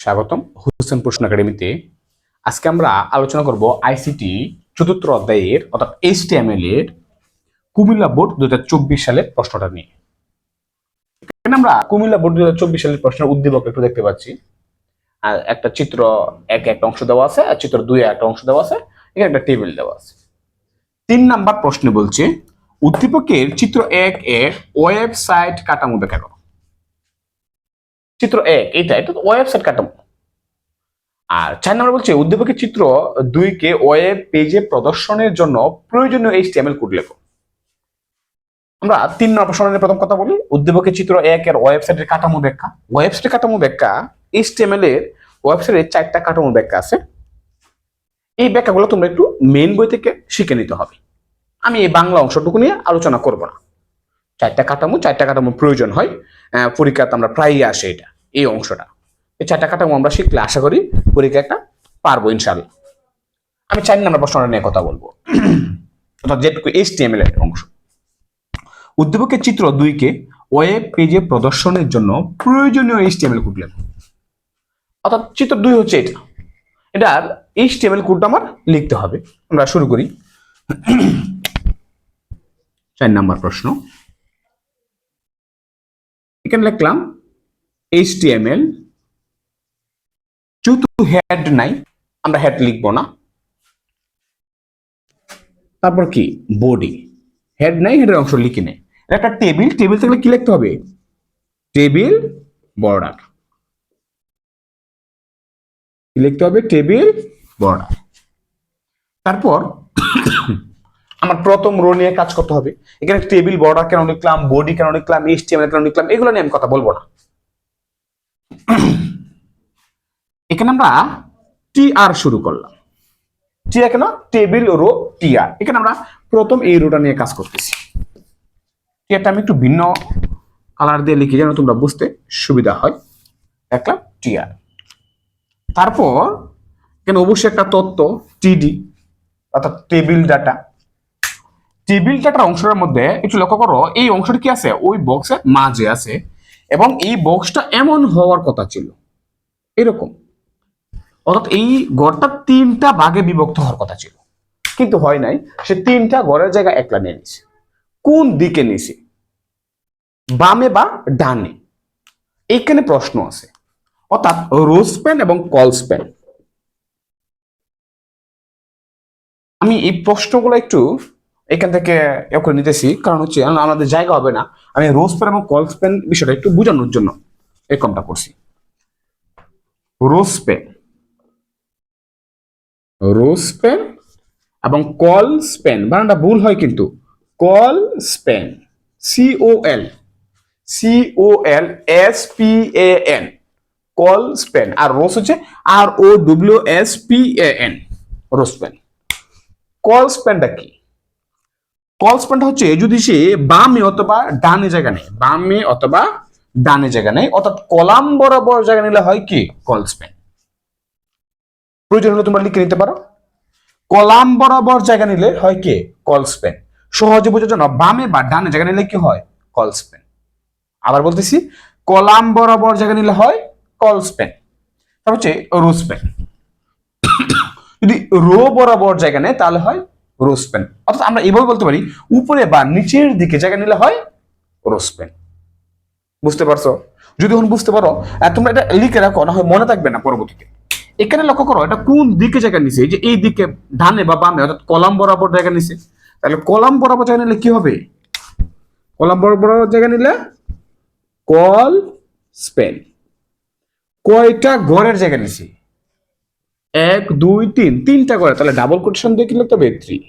স্বাগতম হোসেন প্রশ্ন একাডেমিতে। আজকে আমরা আলোচনা করব আইসিটি চতুর্থ অধ্যায়ের অর্থাৎ এইচটিএমএল এর কুমিল্লা বোর্ড 2024 সালের প্রশ্নটা নিয়ে। এখানে আমরা কুমিল্লা বোর্ড 2024 সালের প্রশ্নের উদ্দীপক একটু দেখতে পাচ্ছি। আর একটা চিত্র একটা অংশ দেওয়া আছে, আর চিত্র 2 একটা অংশ দেওয়া আছে, এখানে একটা টেবিল দেওয়া আছে। 3 নাম্বার প্রশ্নে বলছে উদ্দীপকের চিত্র 1 এর ওয়েবসাইট কাঠামো দেখানো। চিত্র 1 এটা তো ওয়েবসাইট কাঠামো। আর 4 নম্বর বলছে উদ্দীপকের চিত্র 2 কে ওয়েব পেজে প্রদর্শনের জন্য প্রয়োজনীয় এইচটিএমএল কোড লেখো। আমরা 3 নম্বর প্রশ্ন নিয়ে প্রথম কথা বলি। উদ্দীপকের চিত্র 1 এর ওয়েবসাইটের কাঠামো ব্যাখ্যা। ওয়েবসাইটের কাঠামো ব্যাখ্যা, এইচটিএমএল এর ওয়েবসাইটে 4টা কাঠামো ব্যাখ্যা আছে। এই ব্যাখ্যাগুলো তোমরা একটু মেইন বই থেকে শিখে নিতে হবে। আমি এই বাংলা অংশটুকু নিয়ে আলোচনা করব না। 4টা কাঠামো প্রয়োজন হয়, পরীক্ষাতে আমরা প্রায়ই আসে এটা এই অংশটা। এই 4টা কাঠামো আমরা শিখলে আশা করি পরীক্ষা একটা পারবো ইনশাআল্লাহ। আমি 4 নম্বর প্রশ্নটা নিয়ে কথা বলবো, অর্থাৎ যেটুকু এইচটিএমএল এর অংশ। উদ্দীপকের চিত্র 2 কে ওয়েব পেজে প্রদর্শনের জন্য প্রয়োজনীয় এইচটিএমএল কোড লেখো। অর্থাৎ চিত্র 2 হচ্ছে এটার এইচটিএমএল কোডটা আমার লিখতে হবে। আমরা শুরু করি। 4 নম্বর প্রশ্ন, এখানে লিখলাম এইচটিএমএল, যেহেতু হেড নাই আমরা হেড লিখবো না। তারপর কি বডি, হেড নাই, হেডের অংশ লিখি নেই। একটা টেবিল থাকলে কি লিখতে হবে? টেবিল বর্ডার লিখতে হবে, টেবিল বর্ডার। তারপর আমার প্রথম রো নিয়ে কাজ করতে হবে। এখানে টেবিল বর্ডার কেন লিখলাম, বডি কেন লিখলাম, এইচটিএমএল কেন লিখলাম, এগুলো নিয়ে আমি কথা বলবো না। এখানে আমরা টিআর শুরু করলাম। টিআর কেন? Table row TR. এখানে আমরা প্রথম এই রোটা নিয়ে কাজ করতেছি। টিআরটা আমি একটু ভিন্ন কালার দিয়ে লিখি যেন তোমরা বুঝতে সুবিধা হয়। দেখলাম টিআর। তারপর এখানে অবশ্যই একটা তথ্য টিডি, অর্থাৎ টেবিল ডাটা। টেবিল ডাটার অংশের মধ্যে একটু লক্ষ্য করো, এই অংশটা কি আছে? ওই বক্সের মাঝে আছে, এবং এই বক্সটা এমন হওয়ার কথা ছিল এরকম, অর্থাৎ এই ঘরটা 3টা ভাগে বিভক্ত হওয়ার কথা ছিল, কিন্তু হয় নাই। সে 3টা ঘরের জায়গা একলা নিয়ে নিছে। কোন দিকে নিছে? বামে বা ডানে? এখানে প্রশ্ন আছে, অর্থাৎ রো স্প্যান এবং কল স্প্যান। আমি এই প্রশ্নগুলো একটু এখান থেকে করে নিতেছি, কারণ হচ্ছে আমাদের জায়গা হবে না। আমি রো স্প্যান এবং কল স্প্যান বিষয়টা একটু বোঝানোর জন্য এরকমটা করছি। রো স্প্যান এবং কল স্প্যান, বানানটা ভুল হয় কিন্তু। Col span, COLSPAN, col span. আর রোস হচ্ছে ROWSPAN, রো স্প্যান। কল স্প্যানটা কি? কল স্প্যানটা হচ্ছে যদি সে বামে অথবা ডানে জায়গা নেয়, বামে অথবা ডানে জায়গা নেয়, অর্থাৎ কলাম বরাবর জায়গা নিলে হয় কি কল স্প্যান। প্রয়োজন হলে তোমরা লিখে নিতে পারো, কলাম বরাবর জায়গা নিলে হয় কি কল স্প্যান। সহজে বোঝার জন্য বামে বা ডানে জায়গা নিলে কি হয় কল স্প্যান। আবার বলতেছি, কলাম বরাবর জায়গা নিলে হয় কল স্প্যান। তারপর হচ্ছে রো স্প্যান, যদি রো বরাবর জায়গা নেয় তাহলে হয় রো স্প্যান। অর্থাৎ আমরা এভাবে বলতে পারি, উপরে বা নিচের দিকে জায়গা নিলে হয় রো স্প্যান। বুঝতে পারছো? যদি এখন বুঝতে পারো তোমরা এটা লিখে রাখো, না হয় মনে থাকবে না পরবর্তীতে। এখানে লক্ষ্য করো এটা কোন দিকে জায়গা নিছে, এই যে এই দিকে ডানে বা বামে, অর্থাৎ কলাম বরাবর জায়গা নিছে। তাহলে কলাম বরাবর জায়গা নিলে কি হবে? কলাম বরাবর জায়গা নিলে কল স্প্যান। কয়টা ঘরের জায়গা নিছে? 1 2 3, 3টা ঘরে। তাহলে ডাবল কোটেশন দিয়ে কি লিখতে হবে? 3।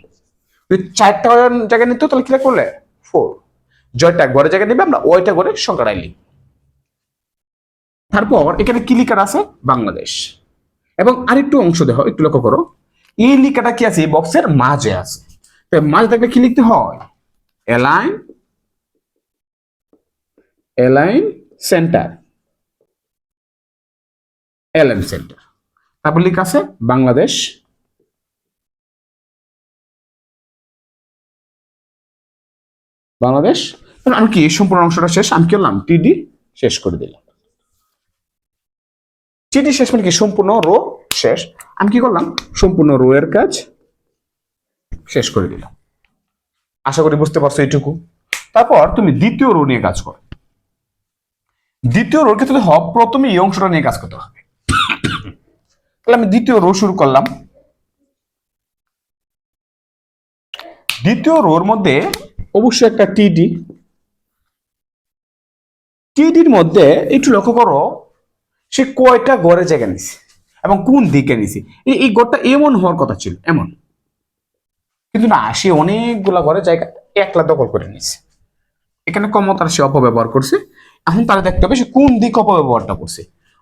যদি 4টা ঘরের জায়গা নিত তাহলে কি করলে 4। জয়টা ঘরের জায়গা নিবে আমরা ওইটা ঘরের সংখ্যাটাই লিখব। তারপর এখানে কি লেখা আছে? বাংলাদেশ। এবং আরেকটু অংশ দেখো, একটু লক্ষ্য করো, এই লেখাটা কি আছে? এই বক্সের মাঝে আছে। মাঝে থাকলে কি লিখতে হয়? অ্যালাইন সেন্টার, এলএম সেন্টার। তারপর লেখা আছে বাংলাদেশ। আমি কি সম্পূর্ণ অংশটা শেষ, আমি কি করলাম টিডি শেষ করে দিলাম। টিডি শেষ মানে কি সম্পূর্ণ রো শেষ। আমি কি করলাম সম্পূর্ণ রো এর কাজ শেষ করে দিলাম। আশা করি বুঝতে পারছো এইটুকু। তারপর তুমি দ্বিতীয় রো নিয়ে কাজ করো। দ্বিতীয় রোর ক্ষেত্রে প্রথমে এই অংশটা নিয়ে কাজ করতে হবে। তাহলে আমি দ্বিতীয় রো শুরু করলাম। দ্বিতীয় রোর মধ্যে অবশ্যই একটা টিডি। টিডির মধ্যে একটু লক্ষ্য করো সে কয়টা গড়ে জায়গা নিছে এবং কোন দিকে নিছে। এই গড়টা এমন হওয়ার কথা ছিল, এমন, কিন্তু না, সে অনেকগুলা ঘরে জায়গা একলা দখল করে নিছে। এখানে ক্ষমতার সে অপব্যবহার করছে। এখন তারা দেখতে হবে সে কোন দিক অপব্যবহারটা করছে,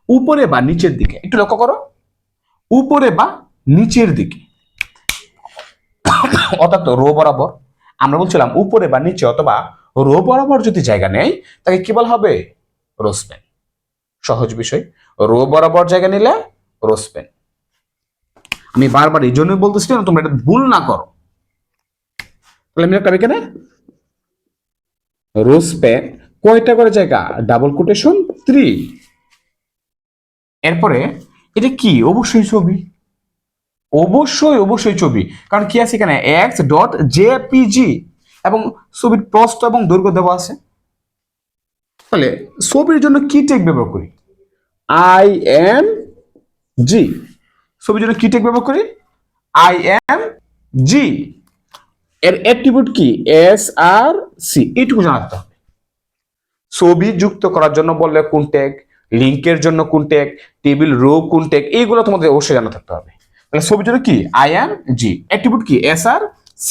উপরে বা নিচের দিকে। একটু লক্ষ্য করো, উপরে বা নিচের দিকে, অর্থাৎ রো বরাবর। আমরা বলছিলাম উপরে বা নিচে অথবা রো বরাবর যদি জায়গা নেয় তাকে কি বলা হবে? Rho span. সহজ বিষয়, রো বরাবর জায়গা নিলে রো স্প্যান। আমি বারবার এই জন্যই বলতেছি না তোমরা এটা ভুল না করো। তাহলে আমি একটা এখানে রো স্প্যান কয়টা করে জায়গা? Double quotation 3। এরপরে এটা কি? অবশ্যই ছবি, অবশ্যই ছবি। কারণ কি আছে এখানে? x.jpg এবং ছবির প্রস্থ এবং দৈর্ঘ্য দেওয়া আছে। তাহলে ছবির জন্য কি টেক ব্যবহার করি? img। ছবির জন্য কি টেক ব্যবহার করি? img। এর অ্যাট্রিবিউট কি? src। এইটুকু জানাতে হবে। ছবি যুক্ত করার জন্য বললে কোন ট্যাগ, লিংকের জন্য কোন ট্যাগ, টেবিল রো কোন ট্যাগ, এইগুলো তোমাদের অবশ্যই জানা থাকতে হবে। তাহলে ছবির জন্য কি? img। অ্যাট্রিবিউট কি? src।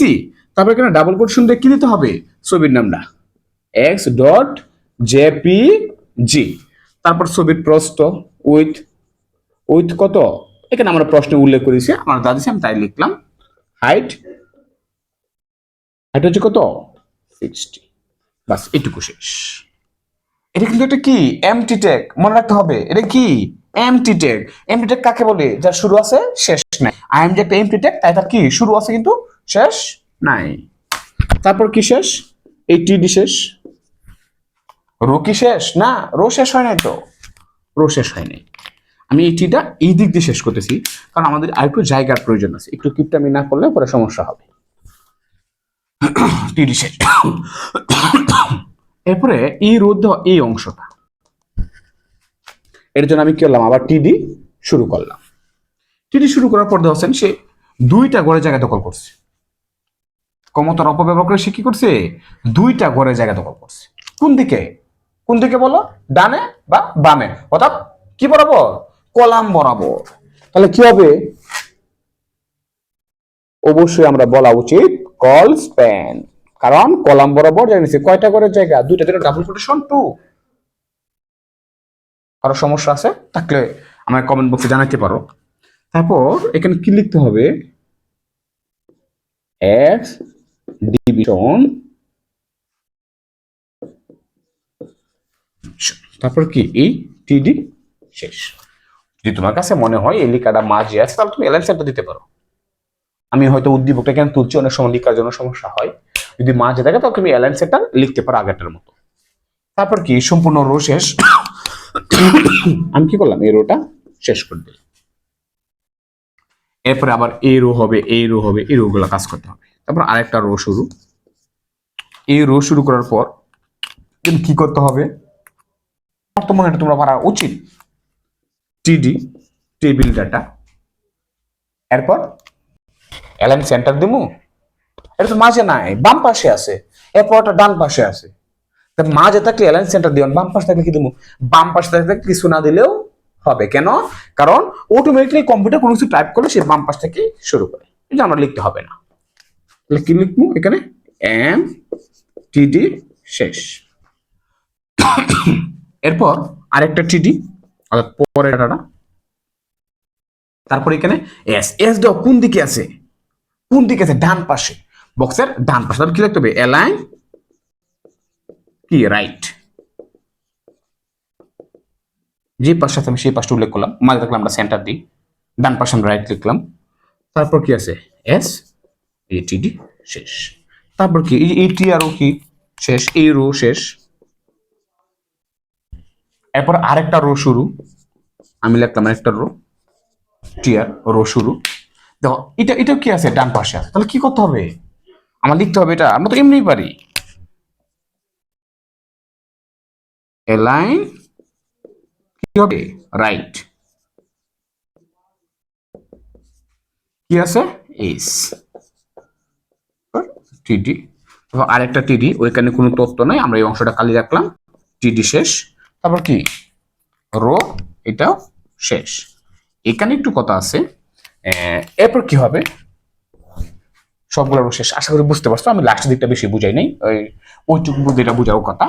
তারপর এখানে ডাবল কোটেশন দিয়ে কি দিতে হবে? ছবির নামটা x.jpg। তারপর ছবির প্রস্থ উইথ, উইথ কত? এখানে আমরা প্রশ্নে উল্লেখ করেছি, আমরা যা দিচ্ছি আমি তাই লিখলাম। হাইট, হাইট হচ্ছে কত? 60। বাস, এটুকু শেষ। এটা কিন্তু একটা কি? MT tag. মনে রাখতে হবে এটা কি? MT tag. এমটি ট্যাগ কাকে বলে? যার শুরু আছে শেষ নাই। আইএমজি একটা এমটি ট্যাগ, তাই তার কি শুরু আছে কিন্তু শেষ নাই। তারপর কি শেষ? এই টিডি শেষ। রো কি শেষ? না, রো শেষ হয় নাই তো, রো শেষ হয় নাই। আমি এই টিটা এই দিক দিয়ে শেষ করতেছি কারণ আমাদের আরেকটু জায়গার প্রয়োজন আছে। একটু কিপটামি না করলে পরে সমস্যা হবে। টিডি শেষ। এরপরে এই রোদ দেওয়া এই অংশটা, এর জন্য আমি কি করলাম? আবার টিডি শুরু করলাম। টিডি শুরু করার পর দেখছেন সে দুইটা গড়ে জায়গা দখল করছে। ক্ষমতার অপব্যবহার করে সে কি করছে? দুইটা গড়ে জায়গা দখল করছে। কোন দিকে? কোন দিকে বলো? ডানে বা বামে, অর্থাৎ কি বরাবর? কলাম বরাবর। তাহলে কি হবে? অবশ্যই আমরা বলা উচিত কল স্প্যান, কারণ কলাম বরাবর জায়গা নিচ্ছে। কয়টা করে জায়গা? দুইটা। দুটো ডাবল কোটেশন 2। কারো সমস্যা আছে থাকলে আমার কমেন্ট বক্সে জানাতে পারো। তারপর এখানে কি লিখতে হবে? এক্স ডিভিশন, তারপর কি? এই টিডি শেষ। যদি তোমার কাছে মনে হয় এই লেখাটা মাঝে আছে তাহলে তুমি এলাইন সেন্টার দিতে পারো। আমি হয়তো উদ্দীপকটা কেন তুলছি, অনেক সময় লেখার জন্য সমস্যা হয়। যদি মাঝে থাকে তাহলে তুমি এলাইন সেন্টার লিখতে পারো আগেরটার মতো। তারপর কি? সম্পূর্ণ রো শেষ। আমি কি করলাম? এই রোটা শেষ করে দিলাম। এরপরে আবার এই রো হবে, এই রো হবে, এই রো গুলো কাজ করতে হবে। তারপর আরেকটা রো শুরু। এই রো শুরু করার পর কি করতে হবে? বর্তমানে এটা তোমরা পারা উচিত। টিডি, টেবিল ডাটা। এরপর এলাইন সেন্টার দিমু। এটা তো মাঝে নাই, বাম পাশে আছে। এরপর এটা ডান পাশে আছে। মাঝে থাকলে এলাইন সেন্টার দিবেন, বাম পাশে থাকলে কি দেবো? বাম পাশে থাকলে কিছু না দিলেও হবে। কেন? কারণ অটোমেটিকলি কম্পিউটার কোনো কিছু টাইপ করলে সে বাম পাশ থেকে শুরু করে, এটা আমরা লিখতে হবে না। তাহলে কি লিখবো এখানে? এম টিডি শেষ। এরপর আরেকটা টিডি, অর্থাৎ পরের ডাটা। তারপর এখানে এস। এস দাও কোন দিকে আছে? কোন দিকে আছে? ডান পাশে, বক্সের ডান পাশে। তাহলে কি লিখতে হবে? অ্যালাইন কি রাইট। যে পাশে আছে আমি সেই পাশটা উল্লেখ করলাম। মাঝে থাকলে আমরা সেন্টার দিই, ডান পাশে আমরা রাইট লিখলাম। তারপর কি আছে? এস এটিডি শেষ। তারপর কি? এইটি আরও কি শেষ? এই রো শেষ। এরপর আরেকটা রো শুরু। আমি লিখলাম একটা রো, টিয়ার রো শুরু। দেখো এটা কি আছে, ডান পাশে আছে, তাহলে কি করতে হবে, আমার লিখতে হবে এটা, আমরা তো এমনিই পারি, অ্যালাইন কি হবে, রাইট, কি আছে এস টিডি, আরেকটা টিডি, ওইখানে কোনো তথ্য নাই, আমরা এই অংশটা খালি রাখলাম, টিডি শেষ, তারপর কি রো, এটাও শেষ। এখানে একটু কথা আছে, এরপর কি হবে, সবগুলো শেষ, আশা করি বুঝতে পারছো, আমি লাস্টের দিকটা বেশি বুঝাই নাই, ওইটুকু যেটা বুঝাও কথা।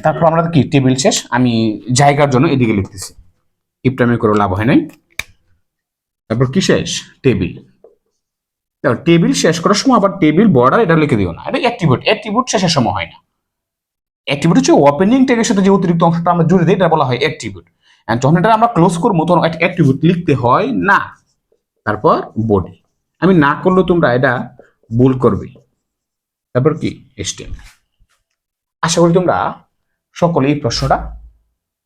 তারপর আমরা কি টেবিল শেষ, আমি জায়গার জন্য এদিকে লিখতেছি, ইপটামি করে লাভ হয় নাই। তারপর কি শেষ, টেবিল, টেবিল শেষ করার সময় আবার টেবিল বর্ডার এটা লিখে দিও না, এটা অ্যাট্রিবিউট শেষের সময় হয় না। অ্যাট্রিবিউট হচ্ছে ওপেনিং ট্যাগের সাথে যে অতিরিক্ত অংশটা আমরা জুড়ে দিই, এটা বলা হয় অ্যাট্রিবিউট। যখন এটা আমরা ক্লোজ করবো তখন অ্যাট্রিবিউট লিখতে হয় না। তারপর বডি, আমি না করলেও তোমরা এটা ভুল করবে। তারপর কি HTML। আশা করি তোমরা সকলে এই প্রশ্নটা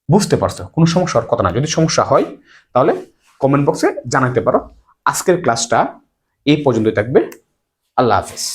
বুঝতে পারছো, কোনো সমস্যার কথা না, যদি সমস্যা হয় তাহলে কমেন্ট বক্সে জানাতে পারো। আজকের ক্লাসটা এই পর্যন্তই থাকবে, আল্লাহ হাফেজ।